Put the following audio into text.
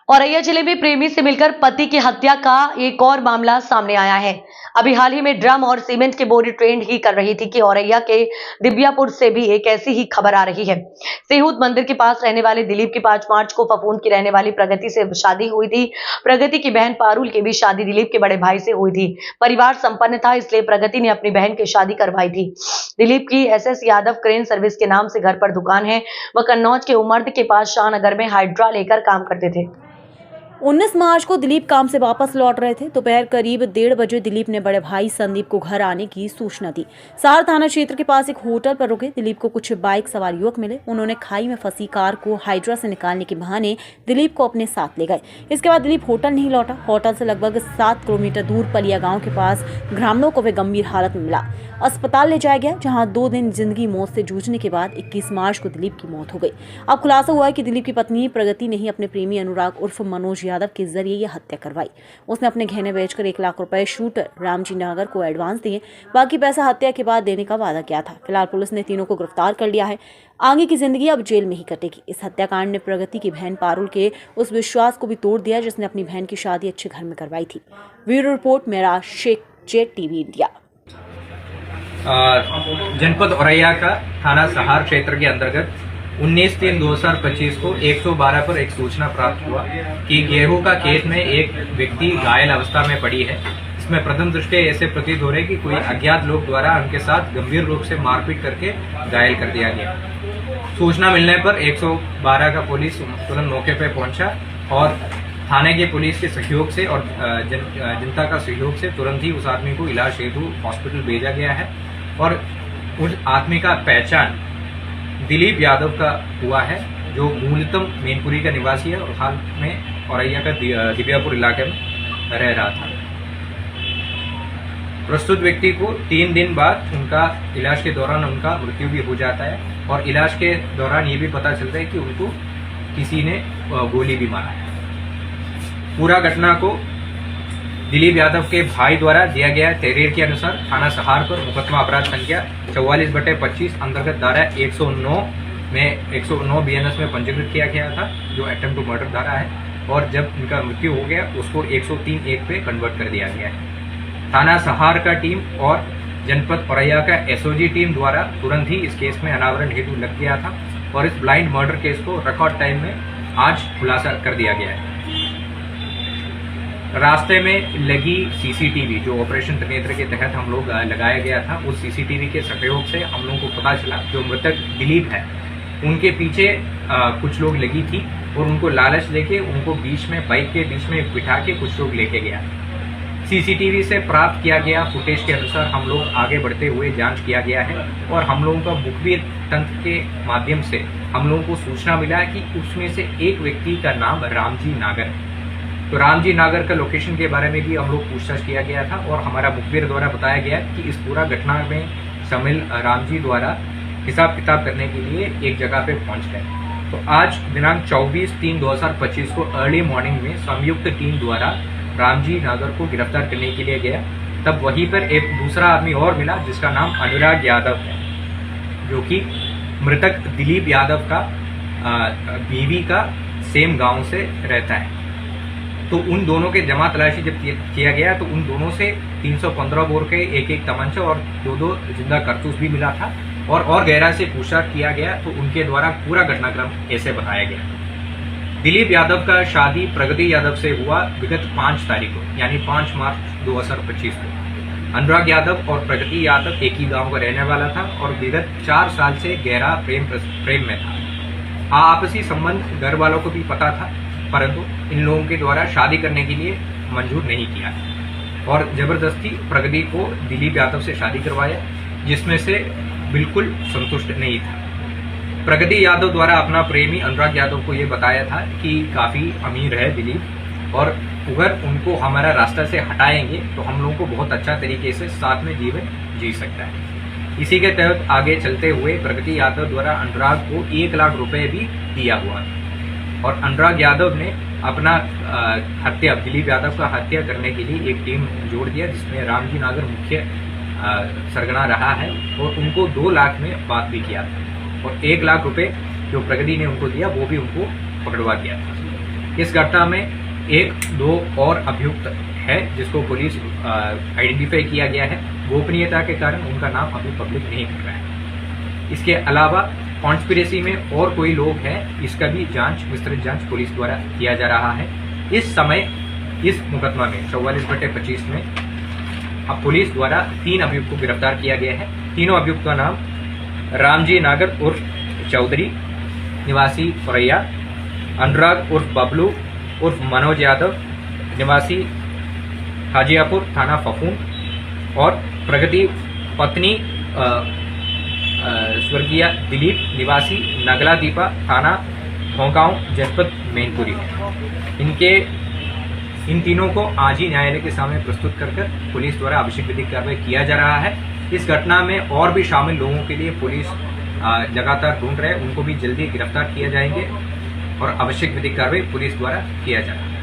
औरैया जिले में प्रेमी से मिलकर पति की हत्या का एक और मामला सामने आया है। अभी हाल ही में ड्रम और सीमेंट की बोरी ट्रेंड ही कर रही थी कि औरैया के दिव्यापुर से भी एक ऐसी ही खबर आ रही है। सेहूद मंदिर के पास रहने वाले दिलीप की 5 मार्च को फफूंद की रहने वाली प्रगति से शादी हुई थी। प्रगति की बहन पारुल की भी शादी दिलीप के बड़े भाई से हुई थी। परिवार संपन्न था, इसलिए प्रगति ने अपनी बहन की शादी करवाई थी। दिलीप की SS यादव क्रेन सर्विस के नाम से घर पर दुकान है। वह कन्नौज के उमर्द के पास शाहनगर में हाइड्रा लेकर काम करते थे। 19 मार्च को दिलीप काम से वापस लौट रहे थे। दोपहर करीब 1:30 बजे दिलीप ने बड़े भाई संदीप को घर आने की सूचना दी। सहार थाना क्षेत्र के पास एक होटल पर रुके दिलीप को कुछ बाइक सवार युवक मिले। उन्होंने खाई में फंसी कार को हाइड्रा से निकालने के बहाने दिलीप को अपने साथ ले गए। इसके बाद दिलीप होटल नहीं लौटा। होटल से लगभग 7 किलोमीटर दूर पलिया गाँव के पास ग्रामीणों को वे गंभीर हालत में मिला। अस्पताल ले जाया गया, जहाँ 2 दिन जिंदगी मौत से जूझने के बाद 21 मार्च को दिलीप की मौत हो गई। अब खुलासा हुआ है कि दिलीप की पत्नी प्रगति ने ही अपने प्रेमी अनुराग उर्फ मनोज यादव के जरिए यह हत्या करवाई। उसने अपने गहने बेचकर 1 लाख रुपए शूटर रामजी नागर को एडवांस दिए। बाकी पैसा हत्या के बाद देने का वादा किया था। फिलहाल पुलिस ने तीनों को गिरफ्तार कर लिया है। आगे की जिंदगी अब जेल में ही कटेगी। इस हत्याकांड ने प्रगति की बहन पारुल के उस विश्वास को भी तोड़ दिया जिसने अपनी बहन की शादी अच्छे घर में करवाई थी। ब्यूरो रिपोर्ट मेरा शेख जेट टीवी इंडिया। जनपद औरैया का थाना सहार क्षेत्र के अंतर्गत 19/3/2025 को 112 पर एक सूचना प्राप्त हुआ कि गेहूं का खेत में एक व्यक्ति घायल अवस्था में पड़ी है। इसमें प्रथम दृष्टया ऐसे प्रतीत हो रहे कि कोई अज्ञात लोग द्वारा उनके साथ गंभीर रूप से मारपीट करके घायल कर दिया गया। सूचना मिलने पर 112 का पुलिस तुरंत मौके पर पहुंचा और थाने के पुलिस के सहयोग से और जनता का सहयोग से तुरंत ही उस आदमी को इलाज हेतु हॉस्पिटल भेजा गया है और उस आदमी का पहचान दिलीप यादव का हुआ है, जो मूलतम मैनपुरी का निवासी है और हाल में औरैया का दिव्यापुर इलाके में रह रहा था। प्रस्तुत व्यक्ति को 3 दिन बाद उनका इलाज के दौरान उनका मृत्यु भी हो जाता है और इलाज के दौरान ये भी पता चलता है कि उनको किसी ने गोली भी मारा है। पूरा घटना को दिलीप यादव के भाई द्वारा दिया गया तहरीर के अनुसार थाना सहार पर मुकदमा अपराध संख्या 44/25 अंतर्गत धारा 109 में 109 BNS में पंजीकृत किया गया था, जो अटेम्प्ट टू मर्डर धारा है और जब इनका मृत्यु हो गया उसको 103(1) पे कन्वर्ट कर दिया गया है। थाना सहार का टीम और जनपद औरैया का SOG टीम द्वारा तुरंत ही इस केस में अनावरण हेतु लग गया था और इस ब्लाइंड मर्डर केस को रिकॉर्ड टाइम में आज खुलासा कर दिया गया है। रास्ते में लगी CCTV जो ऑपरेशन त्रिनेत्र के तहत हम लोग लगाया गया था, उस CCTV के सहयोग से हम लोगों को पता चला जो मृतक दिलीप है उनके पीछे कुछ लोग लगी थी और उनको लालच देके उनको बीच में बाइक के बीच में बिठा के कुछ लोग लेके गया। CCTV से प्राप्त किया गया फुटेज के अनुसार हम लोग आगे बढ़ते हुए जांच किया गया है और हम लोगों का मुखबिर तंत्र के माध्यम से हम लोगों को सूचना मिला कि उसमें से एक व्यक्ति का नाम रामजी नागर है। तो रामजी नागर का लोकेशन के बारे में भी हम लोग पूछताछ किया गया था और हमारा मुखबिर द्वारा बताया गया कि इस पूरा घटना में शामिल रामजी द्वारा हिसाब किताब करने के लिए एक जगह पे पहुंच गए। तो आज दिनांक 24/3/2025 को अर्ली मॉर्निंग में संयुक्त टीम द्वारा रामजी नागर को गिरफ्तार करने के लिए गया। तब वहीं पर एक दूसरा आदमी और मिला जिसका नाम अनुराग यादव है, जो कि मृतक दिलीप यादव का बीवी का सेम गांव से रहता है। तो उन दोनों के जमा तलाशी जब किया गया तो उन दोनों से 315 बोर के एक तमंचा और 2 जिंदा कारतूस भी मिला था और गहरा से पूछताछ किया गया तो उनके द्वारा पूरा घटनाक्रम ऐसे बताया गया। दिलीप यादव का शादी प्रगति यादव से हुआ विगत 5 तारीख को, यानी 5 मार्च 2025 को। अनुराग यादव और प्रगति यादव एक ही गांव का रहने वाला था और विगत 4 साल से गहरा प्रेम में था। आपसी संबंध घर वालों को भी पता था, परंतु इन लोगों के द्वारा शादी करने के लिए मंजूर नहीं किया और जबरदस्ती प्रगति को दिलीप यादव से शादी करवाया, जिसमें से बिल्कुल संतुष्ट नहीं था। प्रगति यादव द्वारा अपना प्रेमी अनुराग यादव को ये बताया था कि काफी अमीर है दिलीप और अगर उनको हमारा रास्ता से हटाएंगे तो हम लोगों को बहुत अच्छा तरीके से साथ में जीवन जी सकता है। इसी के तहत आगे चलते हुए प्रगति यादव द्वारा अनुराग को 1 लाख रुपए भी दिया हुआ और अनुराग यादव ने अपना हत्या दिलीप यादव का हत्या करने के लिए एक टीम जोड़ दिया, जिसमें रामजी नागर मुख्य सरगना रहा है और उनको 2 लाख में बात भी किया था और 1 लाख रुपए जो प्रगति ने उनको दिया वो भी उनको पकड़वा दिया था। इस घटना में 1-2 और अभियुक्त है जिसको पुलिस आइडेंटिफाई किया गया है। गोपनीयता के कारण उनका नाम अभी पब्लिक नहीं कर रहा है। इसके अलावा कॉन्स्पिरेसी में और कोई लोग हैं, इसका भी विस्तृत जांच पुलिस द्वारा किया जा रहा है। इस समय इस मुकदमा में 44/25 में अब पुलिस द्वारा 3 अभियुक्त को गिरफ्तार किया गया है। तीनों अभियुक्त का नाम रामजी नागर उर्फ चौधरी निवासी औरैया, अनुराग उर्फ बबलू उर्फ मनोज यादव निवासी हाजियापुर थाना फफून और प्रगति पत्नी स्वर्गीय दिलीप निवासी नगला दीपा थाना होगांव जनपद मैनपुरी। इन तीनों को आज ही न्यायालय के सामने प्रस्तुत कर पुलिस द्वारा आवश्यक विधिक कार्रवाई किया जा रहा है। इस घटना में और भी शामिल लोगों के लिए पुलिस लगातार ढूंढ रहे हैं, उनको भी जल्दी गिरफ्तार किया जाएंगे और आवश्यक विधिक कार्रवाई पुलिस द्वारा किया जा रहा है।